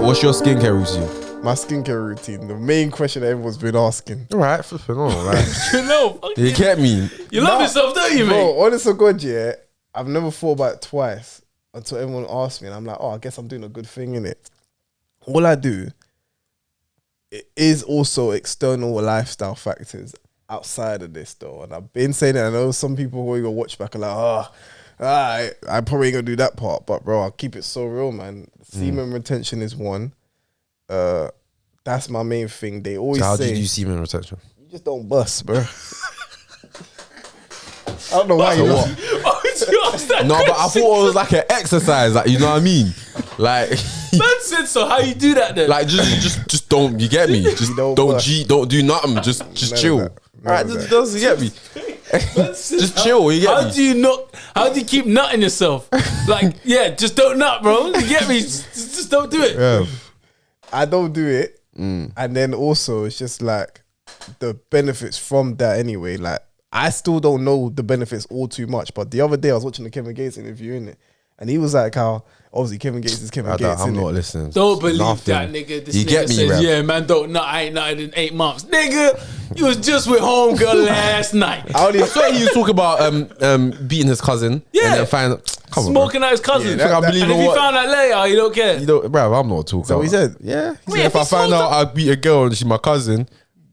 What's your skincare routine? My skincare routine, the main question that everyone's been asking. All right, flipping on, right? You get me? You love yourself, don't you, mate? Bro, honest to God, yeah, I've never thought about it twice until everyone asked me, and I'm like, oh, I guess I'm doing a good thing in it. All I do, it is also external lifestyle factors outside of this, though. And I've been saying it. I know some people who are gonna watch back are like, I probably ain't gonna do that part, but bro, I'll keep it so real, man. Semen retention is one. That's my main thing. They always say, how do you do semen retention? You just don't bust, bro. I don't know why you what. No, but I thought it was like an exercise, like, you know what I mean? Like, Man said so. How you do that then? like just don't. You get me? Just don't do nothing. Just chill. All right, just get me. Just chill. You get me? How do you keep nutting yourself? Like, yeah, just don't nut, bro. You get me? Just don't do it. Yeah. I don't do it, and then also it's just like the benefits from that anyway. Like, I still don't know the benefits all too much, but the other day I was watching the Kevin Gates interview, innit? And he was like, how obviously Kevin Gates is Kevin Gates. I'm not listening. Don't believe that, nigga. This you nigga get me, says, Rev. yeah, man, don't nut. I ain't nutted in 8 months. Nigga, you was just with homegirl last night. I swear he was talking about beating his cousin. Yeah. And then smoking out his cousin. Yeah, and if you found out later, you don't care. You don't, bro, I'm not talking. So he said, yeah. He said, if I find out I beat a girl and she's my cousin,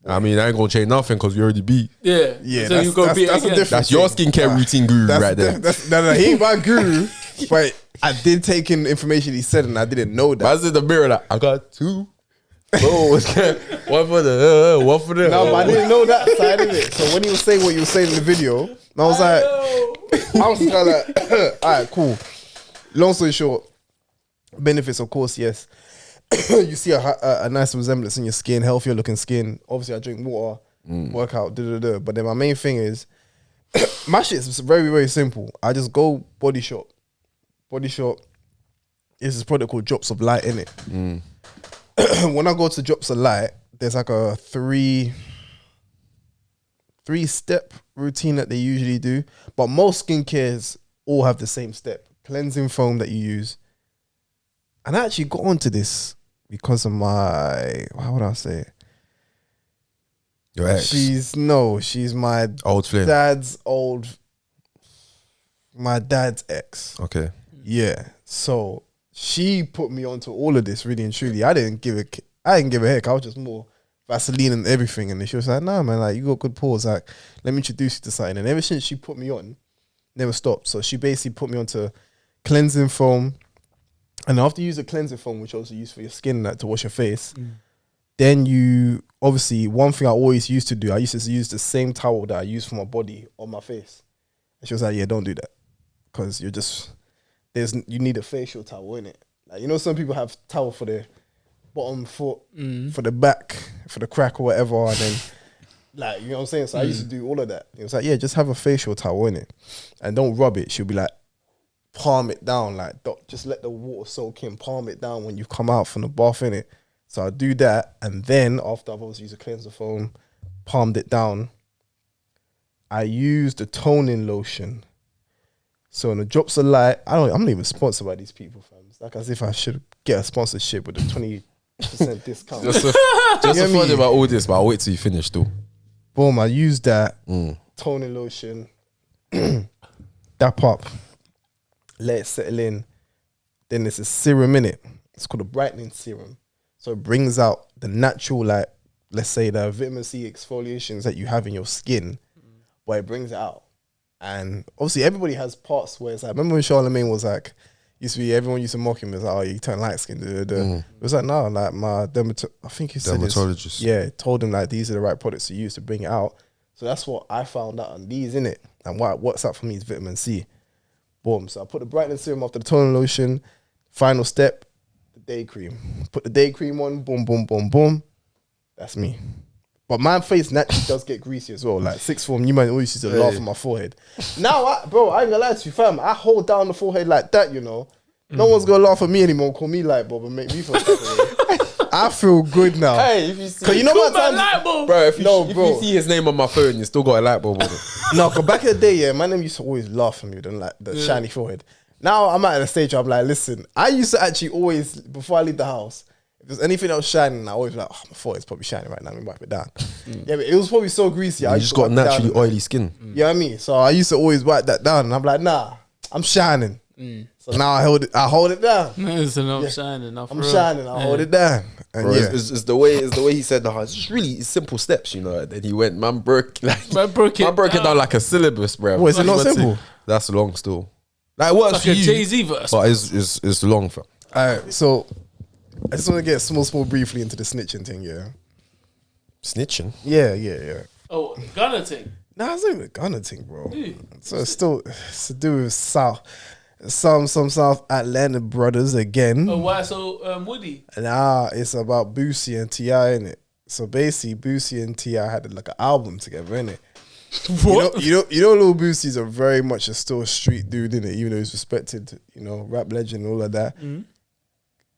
I mean, I ain't gonna change nothing because we already beat. Yeah. So you go beat again. That's your skincare routine guru right there. No, he ain't my guru, but I did take in the information he said, and I didn't know that. I was in the mirror like, I got 2. Oh, one for the, one for the. No, but I didn't know that side of it. So when he was saying what he was saying in the video, I was like, I was kind of like, all right, cool. Long story short, benefits, of course, yes. You see a nice resemblance in your skin, healthier looking skin. Obviously, I drink water, work out, But then my main thing is, my shit is very, very simple. I just go Body Shop. Body Shop is this product called Drops of Light in it. When I go to Drops of Light, there's like a three-step routine that they usually do. But most skincares all have the same step. Cleansing foam that you use. And I actually got onto this because of my, how would I say it? Your ex? She's my old flame. My dad's ex. Okay. Yeah. So she put me onto all of this, really and truly. I didn't give a heck. I was just more Vaseline and everything. And then she was like, nah, man, like, you got good pores. Like, let me introduce you to something. And ever since she put me on, never stopped. So she basically put me onto cleansing foam. And after you use a cleansing foam, which also used for your skin, like, to wash your face, then you, obviously, one thing I always used to do, I used to use the same towel that I use for my body on my face. And she was like, yeah, don't do that. Because you need a facial towel, in it. Like, you know, some people have towel for their bottom foot, for the back, for the crack or whatever, and then, like, you know what I'm saying? So I used to do all of that. It was like, yeah, just have a facial towel in it. And don't rub it. She'll be like, palm it down, like, just let the water soak in, palm it down when you come out from the bath, in it. So I do that, and then after I've obviously used a cleanser foam, palmed it down, I use the toning lotion. So in the Drops of Light, I'm not even sponsored by these people, fam. It's like as if I should get a sponsorship with a 20% discount. Just a fun about all this, but I'll wait till you finish, though. Boom, I use that toning lotion, dap up, let it settle in. Then there's a serum in it. It's called a brightening serum. So it brings out the natural, like, let's say the vitamin C exfoliations that you have in your skin, but it brings it out. And obviously everybody has parts where it's like, remember when Charlemagne was like, everyone used to mock him, it was like, oh, you turn light skin. It was like, no, like my I think he said dermatologist. Yeah, told him like these are the right products to use to bring it out. So that's what I found out on these, in it. And what's up for me is vitamin C. Boom. So I put the brightening serum after the toning lotion. Final step, the day cream. Put the day cream on, boom, boom, boom, boom. That's me. But my face naturally does get greasy as well. Like sixth form, you might always used to laugh at my forehead. Now, I ain't gonna lie to you, fam. I hold down the forehead like that, you know. No one's gonna laugh at me anymore. Call me light bulb and make me feel I feel good now. Hey, if you see, cause you know what time, bro. If you see his name on my phone, you still got a light bulb on it. No, cause back in the day, yeah, my name used to always laugh at me with like the shiny forehead. Now I'm at a stage where I'm like, listen, I used to actually always, before I leave the house, If there's anything else shining, I always be like, oh, my forehead's probably shining right now. Let me wipe it down. Yeah, but it was probably so greasy. You just got naturally oily skin. You know what I mean? So I used to always wipe that down, and I'm like, nah, I'm shining. So now I hold it down. I'm shining. I'm shining. I hold it down. And Bro, it's the way he said that. It's just really simple steps, you know. And then he went, man broke it down like a syllabus, bro. What, is it not simple? That's long still. Like it works Like for a you, Jay-Z verse. but it's long for. Alright, so I just want to get small briefly into the snitching thing, yeah. Snitching? Yeah. Oh, Gunner thing. Nah, it's not even a gunner thing, bro. So it's to do with some South Atlanta brothers again. Oh, why so Woody? Nah, it's about Boosie and T.I. in it. So basically, Boosie and T.I. had like an album together, innit? What? You know, Lil Boosie's very much still a street dude, innit? Even though he's respected, rap legend and all of that.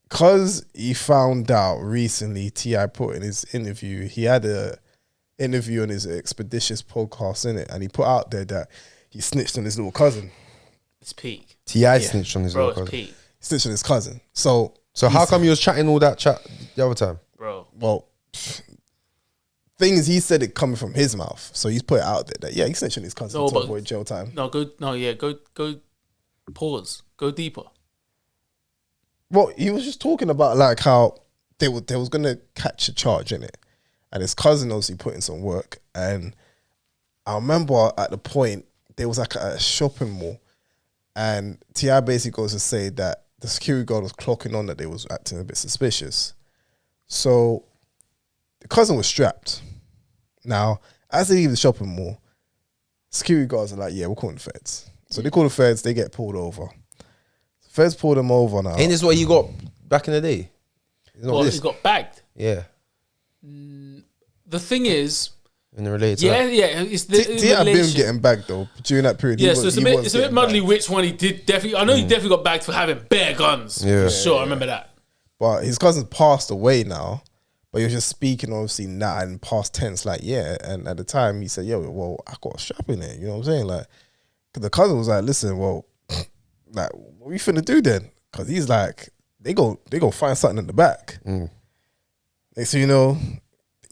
Cause he found out recently, T.I. put in his interview, he had a interview on his Expeditious podcast, innit? And he put out there that he snitched on his little cousin. It's peak. T.I. snitched on his Bro, little it's cousin. peak. He snitched on his cousin. So how come you was chatting all that chat the other time? Bro. Well, thing is, he said it coming from his mouth, so he's put it out there that he snitched on his cousin to avoid jail time. Go. Pause. Go deeper. Well, he was just talking about like how they was gonna catch a charge in it, and his cousin obviously put in some work. And I remember at the point there was like a shopping mall, and T.I. basically goes to say that the security guard was clocking on that they was acting a bit suspicious. So the cousin was strapped. Now, as they leave the shopping mall, security guards are like, yeah, we're calling the feds. So they call the feds, they get pulled over. The feds pull them over now. Ain't this what you got back in the day? He got bagged. Yeah. The thing is, In the related yeah. It's the T.I. been getting bagged though during that period. Yeah, so it's a bit muddly which one he did definitely. I know he definitely got bagged for having bare guns. Yeah. Sure, I remember that. But his cousin passed away now. But he was just speaking obviously now in past tense, like, yeah. And at the time he said, yo, well, I got a strap in it. You know what I'm saying? Like, cause the cousin was like, listen, well, like, what we finna do then? Cause he's like, they go find something in the back. Next thing you know,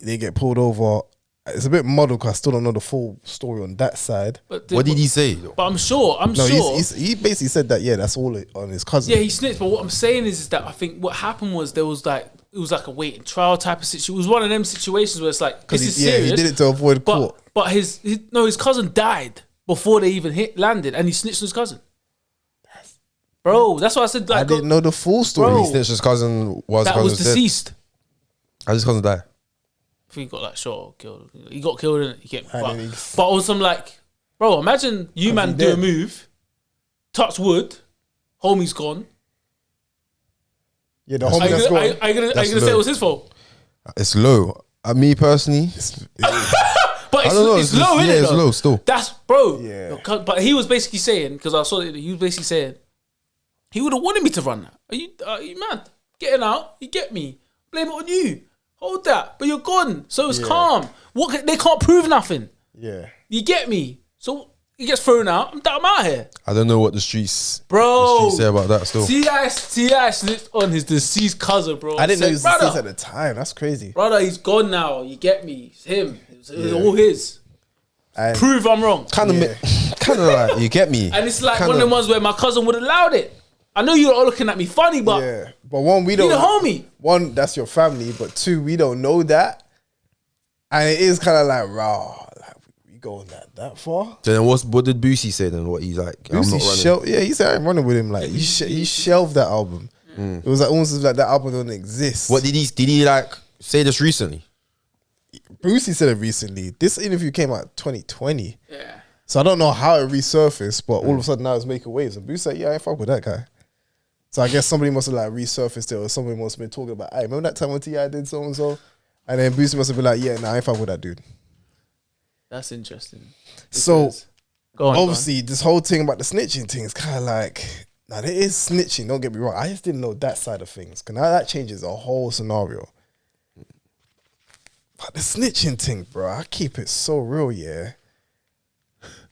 they get pulled over. It's a bit muddled because I still don't know the full story on that side. But What did he say? But I'm sure. He basically said that, yeah, that's all on his cousin. Yeah, he snitched. But what I'm saying is that I think what happened was it was like a waiting trial type of situation. It was one of them situations where it's like, this is serious. He did it to avoid court. But his cousin died before they even landed, and he snitched on his cousin. Bro, that's what I said. Like, I didn't know the full story. Bro. He snitched his cousin that was deceased. How did his cousin die? I think he got like shot or killed. He got killed in it. But also I'm like, bro, imagine you man do a move, touch wood, homie's gone. Yeah, the homie that's gone. Are you gonna say it was his fault? It's low. Me personally, But I don't know. it's low, isn't it? It's low still. That's bro. Yeah. But he was basically saying, because I saw it, he was basically saying he would have wanted me to run that. Are you mad? Getting out, you get me. Blame it on you. Hold that. But you're gone. So it's calm. They can't prove nothing. Yeah. You get me? So he gets thrown out. I'm out here. I don't know what the streets say about that still. T.I. snitched on his deceased cousin, bro. I didn't know he was deceased at the time. That's crazy. Brother, he's gone now. You get me? It's him. It was all his. Prove I'm wrong. Kind of like, you get me? And it's like one of the ones where my cousin would have allowed it. I know you're all looking at me funny, but yeah. But one, we don't. You're the homie. One, that's your family. But two, we don't know that, and it is kind of like raw. Like we going that far. So then, what did Boosie say then? What he's like? I'm not running. He said I'm running with him. Like he shelved that album. It was like almost like that album don't exist. What did he like say this recently? Brucey said it recently. This interview came out 2020. Yeah. So I don't know how it resurfaced, but all of a sudden now it's making waves. And Bruce said, yeah, I ain't fuck with that guy. So I guess somebody must have like resurfaced it, or somebody must have been talking about, hey, remember that time when T.I. did so and so? And then Bruce must have been like, yeah, nah, I ain't fuck with that dude. That's interesting. So obviously this whole thing about the snitching thing is kind of like, now there is snitching, don't get me wrong. I just didn't know that side of things. Because now that changes a whole scenario. But the snitching thing, bro, I keep it so real, yeah.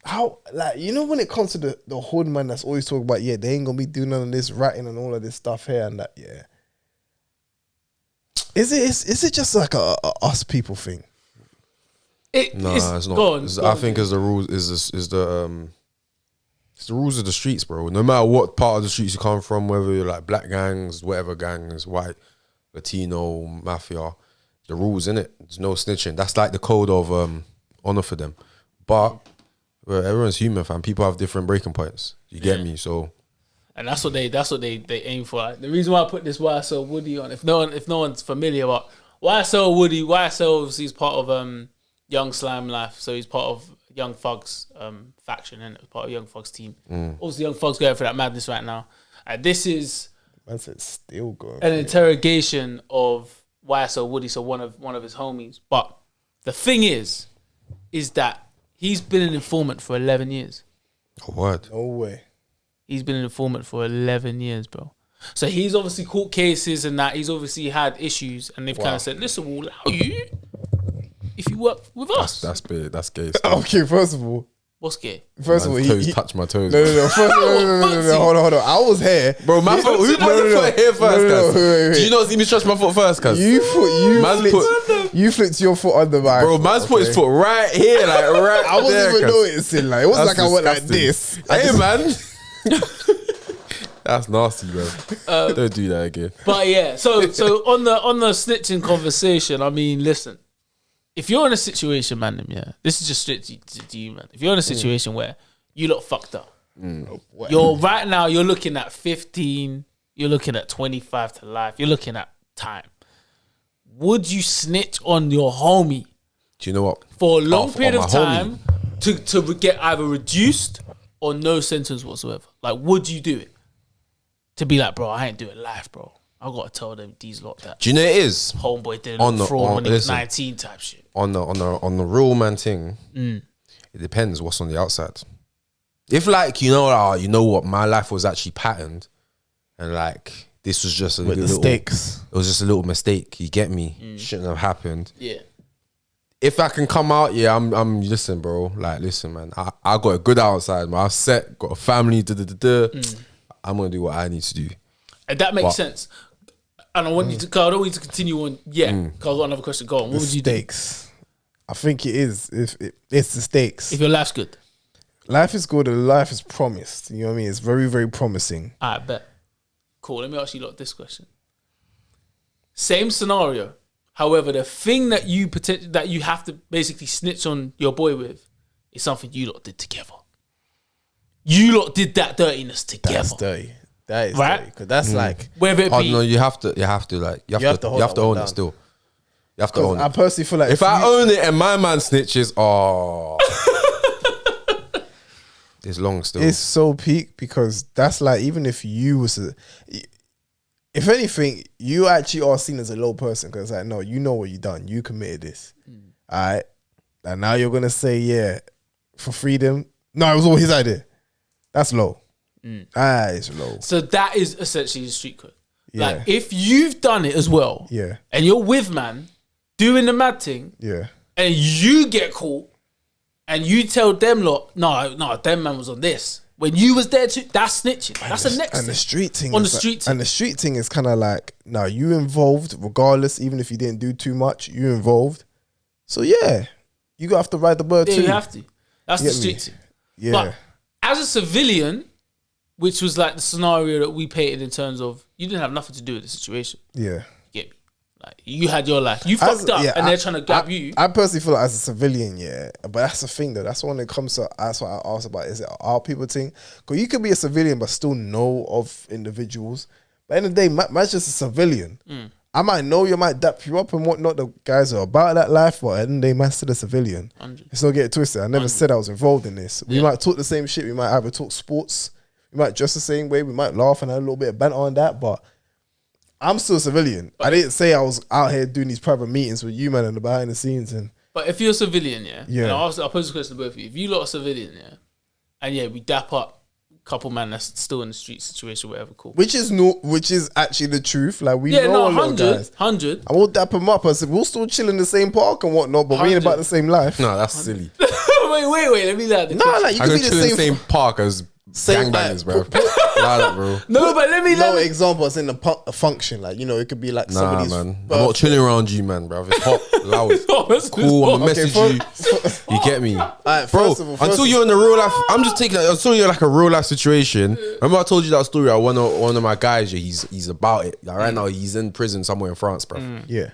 How, like, you know when it comes to the hood man that's always talking about, yeah, they ain't gonna be doing none of this ratting and all of this stuff here and that, yeah. Is it just like a us people thing? It's not. I think it's the rules. It's the rules of the streets, bro. No matter what part of the streets you come from, whether you're like black gangs, whatever gangs, white, Latino, mafia, the rules in it. There's no snitching. That's like the code of honor for them. But everyone's human, fam. People have different breaking points. You get me? So. And that's what they aim for. Like, the reason why I put this YSL Woody on, if no one's familiar, but YSL Woody, YSL obviously is part of Young Slime Life, so he's part of Young Thug's faction and part of Young Thug's team. Obviously, Young Thug's going for that madness right now. And this is still going an interrogation of YSL Woody, so one of his homies. But the thing is that he's been an informant for 11 years. What? No way. He's been an informant for 11 years, bro. So he's obviously caught cases and that. He's obviously had issues, and they've kind of said, listen, we'll allow you if you work with us. That's big. That's gay. Okay, first of all. What's gay? First of all, he touched my toes. No. Hold on. I was here. Bro, my foot. Who put the foot here first, cuz? Did you not see me stretch my foot first, cuz? You flicked your foot under my Bro, man's put his foot right here, like right I wasn't there, even noticing. Like, it wasn't like I went like this. Hey, man. That's nasty, bro. Don't do that again. But yeah, so on the snitching conversation, I mean, listen, if you're in a situation, man, yeah, this is just straight to you, man. If you're in a situation where you lot fucked up, you're right now, you're looking at 15, you're looking at 25 to life, you're looking at time. Would you snitch on your homie? Do you know what? For a long period of time to get either reduced or no sentence whatsoever? Like, would you do it? To be like, bro, I ain't doing life, bro. I gotta tell them these lot that. Do you know it is? Homeboy did a fraud when he was 19 type shit. On the real man thing, it depends what's on the outside. If like, you know what, my life was actually patterned and like this was just mistakes. It was just a little mistake, you get me? Shouldn't have happened. Yeah. If I can come out, yeah, I'm listen, bro. Like, listen, man. I got a good outside, man. I set, got a family, I'm gonna do what I need to do. And that makes sense. And I want you to, I don't want you to continue on yet. Cause I've got another question. Go on. What would you do? Stakes. I think it is. It's the stakes. If your life's good. Life is good and life is promised. You know what I mean? It's very, very promising. I bet. Cool. Let me ask you lot this question. Same scenario. However, the thing that you have to basically snitch on your boy with is something you lot did together. You lot did that dirtiness together. That's dirty. That is right? Dirty. Because that's like, whether it be, no, you have to own it still. You have to own it. I personally feel like if I own it and my man snitches, it's long still. It's so peak because that's like, even if you was if anything, you actually are seen as a low person because like, no, you know what you done. You committed this. All right. And now you're going to say, yeah, for freedom. No, it was all his idea. That's low. That is low. So that is essentially the street code. Yeah. Like, if you've done it as well, yeah, and you're with man doing the mad thing, yeah, and you get caught, and you tell them lot, no, them man was on this. When you was there too, that's snitching. That's the next. And the street thing, on the street, and the street thing is kind of like, no, you involved regardless, even if you didn't do too much, you involved. So yeah, you have to ride the bird too. You have to. That's the street thing. Yeah. But as a civilian, which was like the scenario that we painted in terms of you didn't have nothing to do with the situation. Yeah. Get me? Like, you had your life. You fucked up and they're trying to grab you. I personally feel like as a civilian, yeah. But that's the thing though. That's when it comes to, that's what I asked about. Is it our people thing? Because you could be a civilian but still know of individuals. But at the end of the day, man's just a civilian. I might know you, might dap you up and whatnot. The guys are about that life, but at the end of the day, man's still a civilian. 100. It's not get it twisted. I never said I was involved in this. We might talk the same shit. We might either talk sports. We might dress the same way. We might laugh and have a little bit of banter on that, but I'm still a civilian. I didn't say I was out here doing these private meetings with you, man, and the behind the scenes. And but if you're a civilian, and I'll pose this question to both of you. If you lot are civilian, and we dap up a couple man that's still in the street situation, whatever, cool. Which is actually the truth. Like, we know a lot of guys. 100. I will dap them up. I said, we'll still chill in the same park and whatnot, but we ain't about the same life. No, that's silly. wait. Let me learn. No, like, you can be the same park as Gangbangers, bro. Like that, bro. No, but let me example. It's in a function, like it could be like somebody's. Man, I'm not chilling around you, man, bro. It's hot, loud, cool. I'm gonna message you. You get me, right, bro? Until you're in a real life, I'm just taking. Until you're like a real life situation. Remember, I told you that story. One of my guys. Yeah, he's about it. Like, right now, he's in prison somewhere in France, bro. Yeah,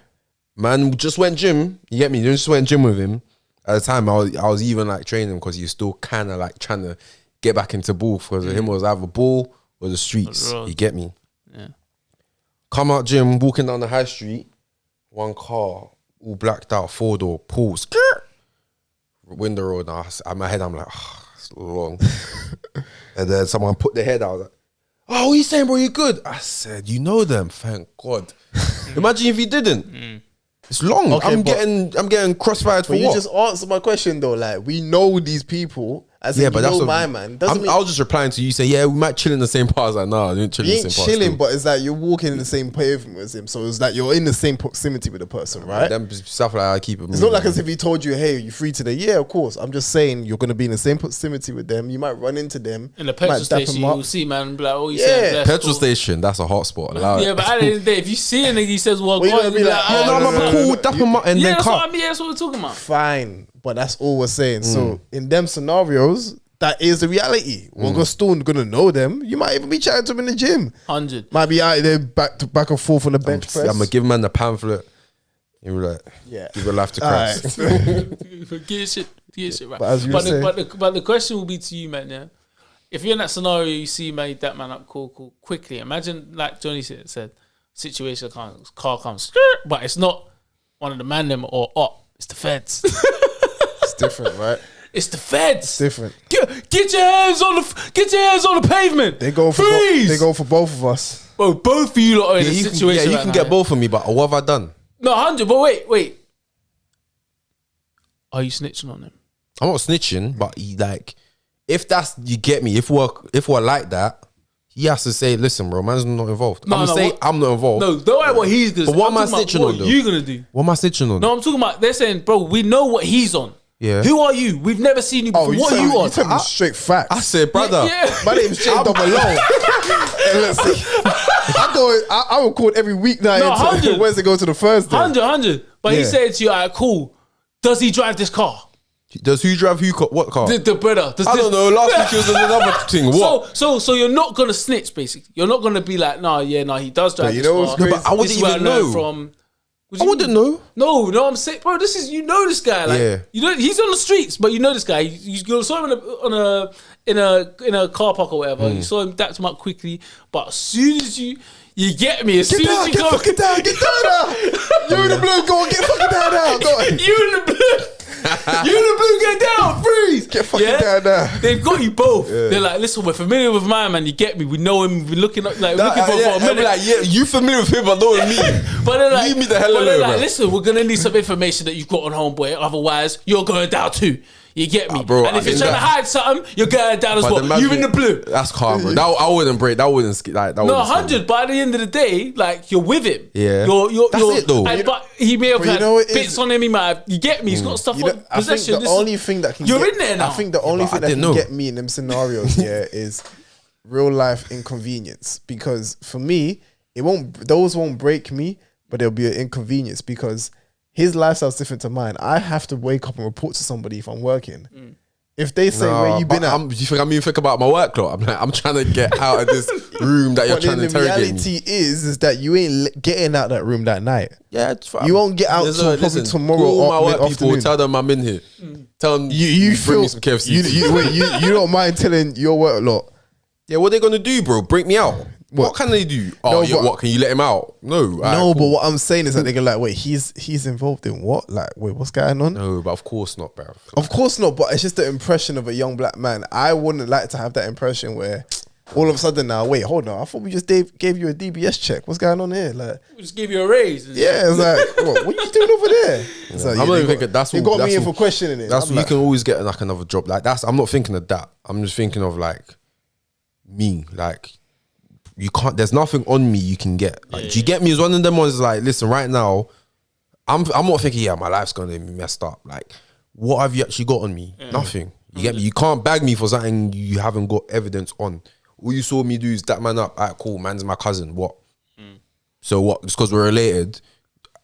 man, just went gym. You get me? Just went gym with him. At the time, I was even like training him because he was still kind of like trying to get back into ball because him was either ball or the streets. You get me? Yeah. Come out gym, walking down the high street, one car, all blacked out, 4-door, pulls, window roll. Now, at my head, I'm like, it's long. And then someone put their head out. I was like, oh, what are you saying, bro? You good? I said, you know them. Thank God. Imagine if you didn't. It's long. Okay, I'm getting crossfired for what? You just answered my question though. Like, we know these people. As yeah, but that's my man. I was just replying to you saying, yeah, we might chill in the same part. I was like, no, I didn't chill in the same part. Chilling, but it's like you're walking in the same pavement as him. So it's like you're in the same proximity with the person, right? Them stuff like I keep it moving. It's not like as if he told you, hey, you free today? Yeah, of course. I'm just saying you're going to be in the same proximity with them. You might run into them. In the petrol station, you'll see, man, like, oh, you said petrol station, that's a hot spot. Yeah, but at the end of the day, if you see a nigga, he says, well, you're going to be like, I'm cool, dap him up, and then cut. Yeah, that's what we're talking about. Fine, but that's all we're saying. So in them scenarios, that is the reality. We're still gonna know them. You might even be chatting to them in the gym. 100. Might be out there back and forth on the bench press. I'm gonna give man the pamphlet. You were like, give your life to Christ. Right. Get shit right. But the question will be to you, man. Yeah, if you're in that scenario, you see man that man up, cool, quickly. Imagine like Jonny said, situation car comes, but it's not one of the man them or it's the feds. It's different, right? It's the feds. It's different. Get your hands on the pavement. They go for both of us. Bro, both of you lot are in a situation. Yeah, you can get both of me, but what have I done? No, 100. But wait. Are you snitching on him? I'm not snitching, but if that's you get me. If we're like that, he has to say, listen, bro, man's not involved. I'm not involved. No, don't worry what he's gonna. But what am I snitching on? What are you gonna do? What am I snitching on? No, I'm talking about. They're saying, bro, we know what he's on. Yeah. Who are you? We've never seen you before. What are you on? You tell me straight facts. I said, brother, my name's Jay Double Long. I record every weeknight until Wednesday go to the Thursday. 100. But he said to you, all right, cool. Does he drive this car? Does who drive who? What car? The brother. I don't know. Last week he was on another thing. What? So you're not gonna snitch, basically. You're not gonna be like, he does drive this car. No, but I wouldn't even know. I wouldn't know. No, I'm saying, bro. This is this guy. Like, he's on the streets, but you know this guy. You saw him in a car park or whatever. You saw him dapped him up quickly, but as soon as you get me, as soon as you go, get down. You in the blue, go on, get fucking down now. Go on. You in the blue. You in the blue, get down, freeze. Get fucking down now. They've got you both. Yeah. They're like, listen, we're familiar with my man. You get me? We know him. We've been looking for a minute. Like, yeah, you familiar with him, but not with me. But they're like, leave me the hell alone, like, listen, we're gonna need some information that you've got on homeboy. Otherwise, you're going down too. You get me, bro? And if you're trying to hide something, you're going down as well. You in the blue. That's calm, bro. I wouldn't break. That wouldn't like. That no, 100. But at the end of the day, like you're with him. Yeah, that's it though. But he may have had bits on him. He might have. You get me? He's got stuff on possession. I think the only thing that can you're in there now. I think the only thing that can get me in them scenarios is real life inconvenience. Because for me, those won't break me, but there'll be an inconvenience because his lifestyle's different to mine. I have to wake up and report to somebody if I'm working. If they say where you been at, you think about my work clock? I'm trying to get out of this room that you're trying to interrogate me. The reality is that you ain't getting out that room that night. Yeah, you won't get out till probably tomorrow. Call my work people, tell them I'm in here. Tell them you bring me some KFC. You don't mind telling your work lot. Yeah, what they gonna do, bro? Break me out. What can they do? What can you let him out? No, but what I'm saying is that they're like, wait, he's involved in what? Like, wait, what's going on? No, but of course not, bro. Of course not, but it's just the impression of a young black man. I wouldn't like to have that impression where all of a sudden now, wait, hold on, I thought we just gave you a DBS check. What's going on here? Like, we just gave you a raise. Yeah, it's like, what are you doing over there? It's like, I'm not even thinking that's you got me in for questioning it. That's what you can always get like another job. Like I'm not thinking of that. I'm just thinking of like me, like. You can't. There's nothing on me you can get. Like, do you get me? As one of them ones like, listen, right now, I'm not thinking, my life's gonna be messed up. Like, what have you actually got on me? Nothing. You get me? You can't bag me for something you haven't got evidence on. All you saw me do is that man up. Alright, cool. Man's my cousin. What? So what? Just because we're related,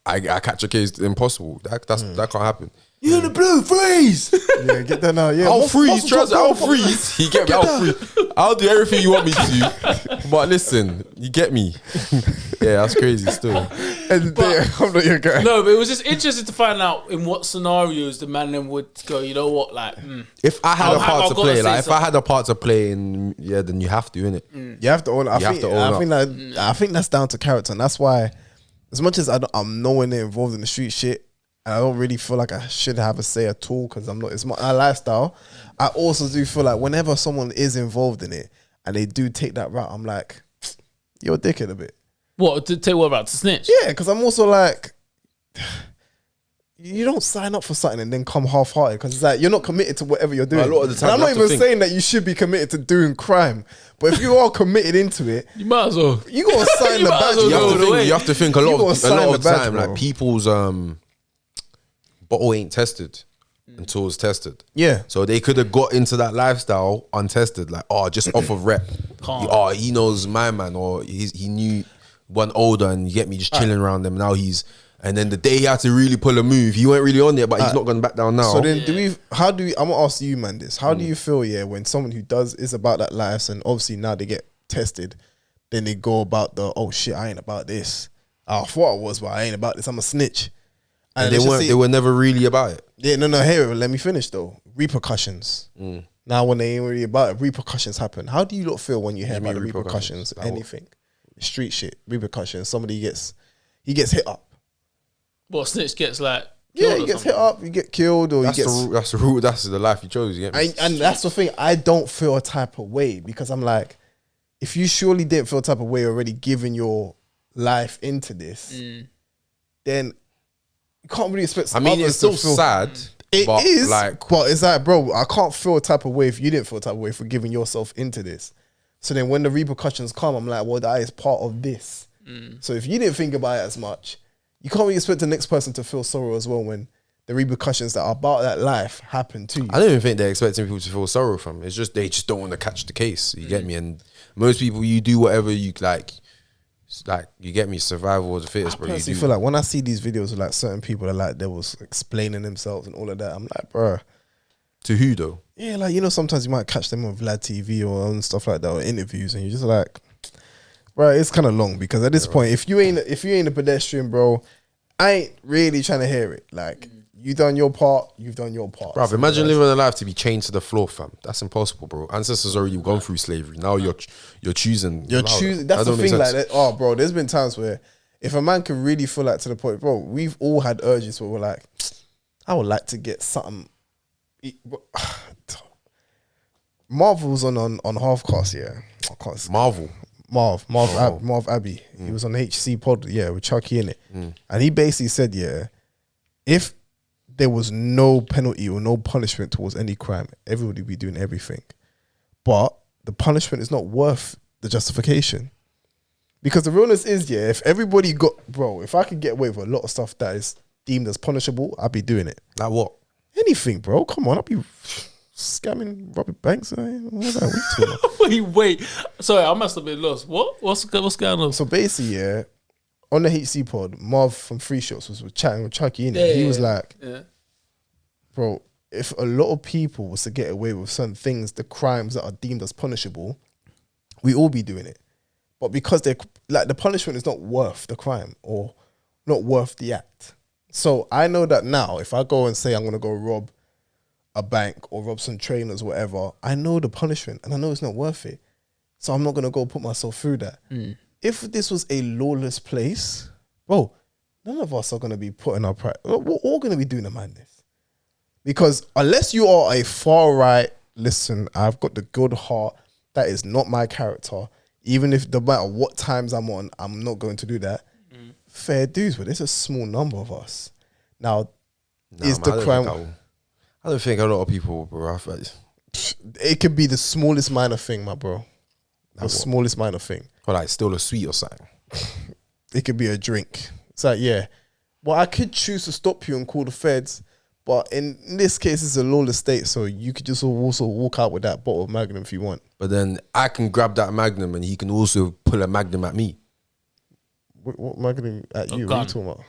I catch a case. Impossible. That can't happen. You in the blue, freeze! Yeah, get that now. Yeah, I'll freeze. I'll freeze. You get me? I'll freeze. I'll do everything you want me to. But listen, you get me? Yeah, that's crazy still. And I'm not your guy. No, but it was just interesting to find out in what scenarios the man then would go, you know what, like... If I had a part to play, like if I had a part to play, then you have to, innit? You have to own it. I think that's down to character. And that's why, as much as I'm nowhere near involved in the street shit, and I don't really feel like I should have a say at all because I'm not. It's my lifestyle. I also do feel like whenever someone is involved in it and they do take that route, I'm like, you're a dickhead a bit. What to tell you what about to snitch? Yeah, because I'm also like, you don't sign up for something and then come half-hearted because it's like you're not committed to whatever you're doing. A lot of the time, and I'm not even saying that you should be committed to doing crime, but if you are committed into it, you might as well. You gotta sign the badge. You have to think a lot of the time, like people's bottle ain't tested until it's tested. Yeah. So they could have got into that lifestyle untested, like, just off of rep. He knows my man, or he knew one older, and you get me, just chilling around them. Now and then the day he had to really pull a move, he weren't really on there, but he's not going back down now. So then I'm gonna ask you, man, this. How do you feel, when someone who is about that life, and obviously now they get tested, then they go about oh shit, I ain't about this. I thought I was, but I ain't about this. I'm a snitch. And they were never really about it. Yeah, no, here, let me finish though. Repercussions. Now when they ain't really about it, repercussions happen. How do you lot feel when you hear about the repercussions? Anything. Street shit, repercussions. Somebody gets hit up. What, snitch gets like killed? Yeah, he gets hit up, you get killed, or that's the rule, that's the life you chose, you get me? And that's the thing, I don't feel a type of way because I'm like, if you surely didn't feel a type of way already given your life into this, then you can't really expect. I mean, it's still sad. It is, but it's like, bro, I can't feel a type of way if you didn't feel a type of way for giving yourself into this. So then when the repercussions come, I'm like, well, that is part of this. So if you didn't think about it as much, you can't really expect the next person to feel sorrow as well when the repercussions that are about that life happen to you. I don't even think they're expecting people to feel sorrow from it. It's just they just don't want to catch the case. You get me? And most people, you do whatever you like. Like, you get me, survival of the fittest, bro. I feel like when I see these videos of like certain people that like they was explaining themselves and all of that, I'm like, bro. To who though? Yeah, like, sometimes you might catch them on Vlad TV or on stuff like that, or interviews, and you're just like, bro, it's kind of long because at this point, if you ain't a pedestrian, bro, I ain't really trying to hear it. Like, you done your part, you've done your part. Bro, imagine living a life to be chained to the floor, fam. That's impossible, bro. Ancestors already gone through slavery. Now you're choosing. You're choosing. That's the thing. Like that. Oh, bro, there's been times where if a man can really feel like to the point, bro, we've all had urges where we're like, I would like to get something. Marvel's on Halfcast, yeah. Marv Abbey. He was on the HC pod, yeah, with Chucky in it. And he basically said, yeah, if there was no penalty or no punishment towards any crime, everybody would be doing everything. But the punishment is not worth the justification. Because the realness is, yeah, if everybody if I could get away with a lot of stuff that is deemed as punishable, I'd be doing it. Like what? Anything, bro. Come on, I'd be scamming, robbing banks. Wait. Sorry, I must have been lost. What? What's going on? So basically, yeah, on the HC pod, Marv from Free Shots was chatting with Chucky in it. He was like, bro, if a lot of people was to get away with certain things, the crimes that are deemed as punishable, we all be doing it. But because they're like, the punishment is not worth the crime or not worth the act. So I know that now, if I go and say I'm gonna go rob a bank or rob some trainers, whatever, I know the punishment and I know it's not worth it. So I'm not gonna go put myself through that. If this was a lawless place, bro, none of us are going to be putting our pride. We're all going to be doing the madness. Because unless you are a far right, listen, I've got the good heart, that is not my character. Even if no matter what times I'm on, I'm not going to do that. Fair dues, but there's a small number of us. Now, is the crime... I don't think a lot of people, bro. It could be the smallest minor thing, my bro. The smallest minor thing. Or like still a sweet or something. It could be a drink. It's like, yeah. Well, I could choose to stop you and call the feds, But in this case, it's a lawless state, so you could just also walk out with that bottle of Magnum if you want. But then I can grab that Magnum and he can also pull a Magnum at me. What Magnum at you? What are you talking about?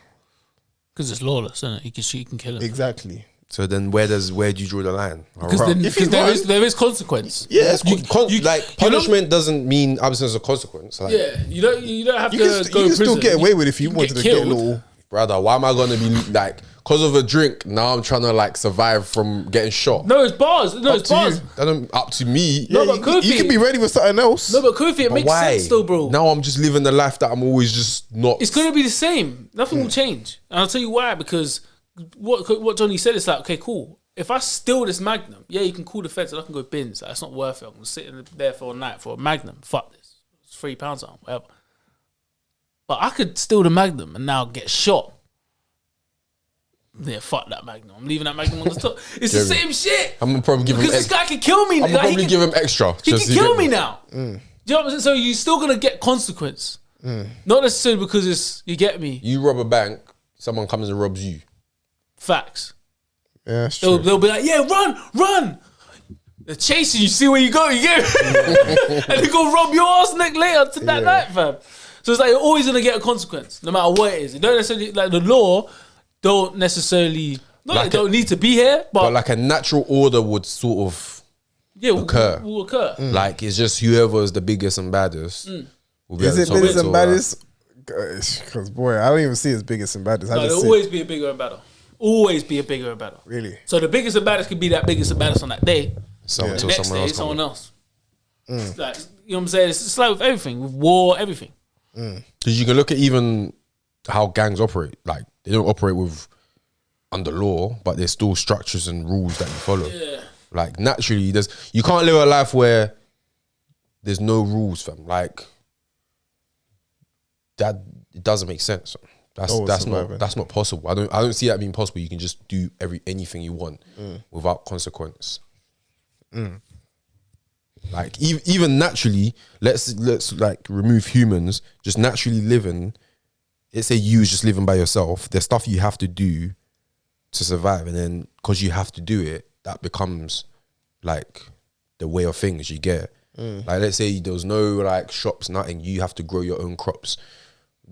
Because it's lawless, isn't it? He can shoot, he can kill him. Exactly. So then where do you draw the line? Because there is consequence. Yeah, punishment doesn't mean absence of consequence. Like, yeah, you don't have to go You can prison. still get away with it if you wanted to get a little... Brother, why am I going to be like, because of a drink, now I'm trying to like survive from getting shot? No, it's bars. No, it's bars. Up to me. Yeah, No, but Kofi, you can be ready with something else. No, but Kofi, it makes sense though, bro. Now I'm just living the life that I'm always just not. It's going to be the same. Nothing will change. And I'll tell you why. Because what Jonny said is like, okay, cool. If I steal this Magnum, yeah, you can call the feds and I can go bins. Like, it's not worth it. I'm going to sit in there for a night for a Magnum. Fuck this. It's £3 on, whatever. But I could steal the Magnum and now get shot. Yeah, fuck that Magnum. I'm leaving that Magnum on the top. It's the same shit. I'm gonna probably give him because this guy can kill me. I'm gonna probably give him extra. He can kill me now. Do you know what I'm saying? So you're still gonna get consequence. Not necessarily because it's you get me. You rob a bank, someone comes and robs you. Facts. Yeah, that's true. They'll be like, yeah, run. They're chasing you. See where you go. You get it? And they go rob your ass neck later to that night, fam. So it's like you're always gonna get a consequence, no matter what it is. You don't necessarily like the law. Don't necessarily they don't need to be here, but like a natural order would sort of occur. Will occur. Like it's just whoever is the biggest and baddest. Will be Is at the it top biggest and until, baddest? Because boy, I don't even see it as biggest and baddest. No, there'll always be a bigger and badder. Always be a bigger and badder. Really? So the biggest and baddest could be that biggest and baddest on that day. until The next someone day, else someone comes. else. Like, you know what I'm saying? It's like with everything, with war, everything. Because you can look at even how gangs operate. Like they don't operate with under law, but there's still structures and rules that you follow. Yeah. Like naturally, you can't live a life where there's no rules, fam. Like that, it doesn't make sense. That's not possible. I don't see that being possible. You can just do anything you want without consequence. Like even naturally, let's like remove humans. Just naturally living. Let's say you just living by yourself. There's stuff you have to do to survive, and then because you have to do it, that becomes like the way of things. You get like, let's say there was no like shops, nothing. You have to grow your own crops.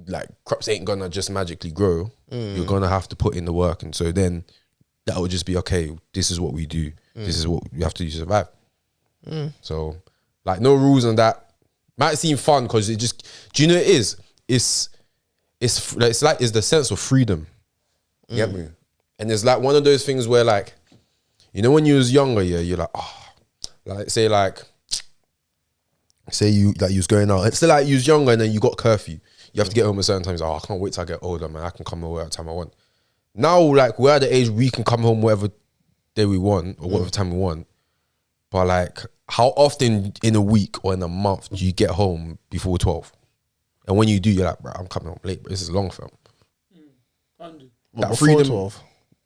Like crops ain't gonna just magically grow. You're gonna have to put in the work, and so then that would just be okay. This is what we do. This is what we have to do to survive. So like no rules on that. Might seem fun because it just. Do you know what it is? It's the sense of freedom. You get me? And it's like one of those things where like, you know, when you was younger, you're like, like say you was going out. It's still like you was younger and then you got curfew. You have to get home at certain times. I can't wait till I get older, man. I can come home whatever time I want. Now, like we're at the age we can come home whatever day we want or whatever time we want. But like, how often in a week or in a month do you get home before 12? And when you do, you're like, bro, I'm coming home late. But this is long, fam. That freedom 12.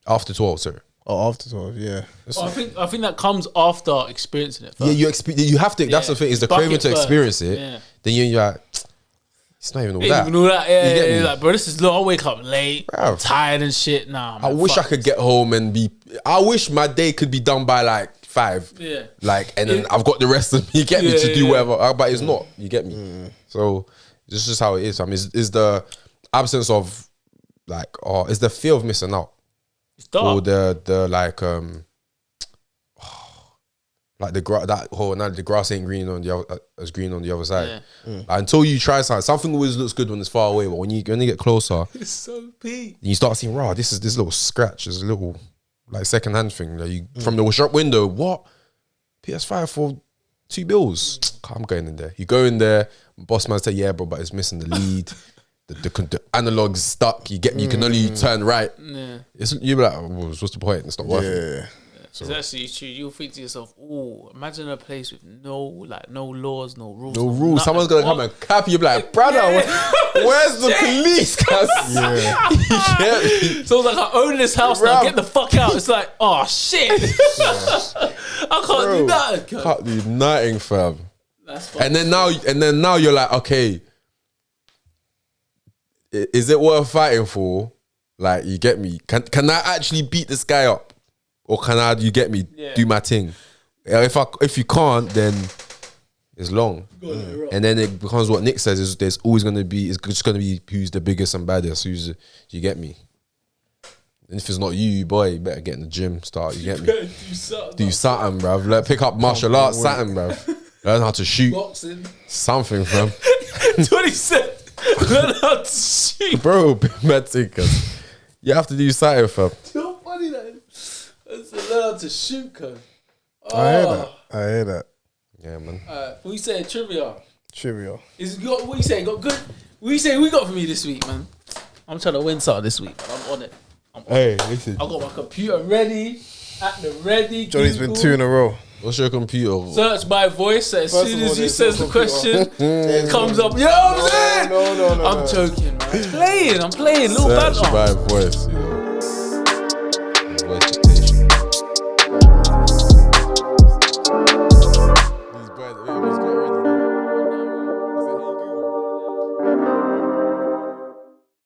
After 12, sorry. Oh, after 12, yeah. I think that comes after experiencing it first. Yeah, you have to. That's the thing. Is the craving to experience it. Yeah. Then you're like, it's not even all Ain't that. even all that. Yeah, You get me? like, bro, this is long. I wake up late, Bruv. I'm tired and shit. Nah, man, I wish I could get home and be. I wish my day could be done by like 5. Yeah. Like, and then I've got the rest of me. You get me to do whatever. But it's not. You get me? So this is just how it is. I mean, is the absence of like, or is the fear of missing out, It's dark. or the like like the grass ain't green on the other, as green on the other side. Like, until you try something always looks good when it's far away, but when you get closer, It's so peak. you start seeing, raw, this is this little scratch, this little like second hand thing that you from the shop window. What? PS5 for $2? I'm going in there. You go in there, boss man say, yeah, bro, but it's missing the lead. The analog's stuck. You get me. You can only turn right. Yeah. You'll be like, oh, what's the point? It's not worth it. Yeah. It's actually true. You'll think to yourself, oh, imagine a place with no laws, no rules. No rules. nothing. Someone's gonna come and cap you. Be like, brother, where's the police? Yeah. Yeah. So it's like, I own this house now. Bruv. Get the fuck out. It's like, oh shit. I can't do that. Can't do nothing, fam. That's fine. And then now you're like, okay, is it worth fighting for? Like, you get me? Can I actually beat this guy up? or can I? You get me? Yeah. Do my thing. If you can't, then it's long. And then it becomes what Nick says is there's always gonna be. It's just gonna be who's the biggest and baddest. You get me? And if it's not you, boy, you better get in the gym. Start. You get me? Do something, bruv. Like, pick up martial arts, something, bruv. Learn how to shoot. Boxing. Something, fam. 20 cents. Learn how to shoot. Bro, mad thinkers. You have to do something, fam. You're funny, that is. Learn how to shoot, cuz. I hear that. Yeah, man. We say trivia. What you say? Got good. What you say we got for me this week, man? I'm trying to win something this week, but I'm on it. Hey, listen. I got my computer ready, at the ready. Johnny's Google. been 2 in a row. What's your computer? Search by voice. So as soon as you says the question, it comes up. Yo, I'm saying. No. I'm joking, man. I'm playing. Little Search banter. by voice. Voice.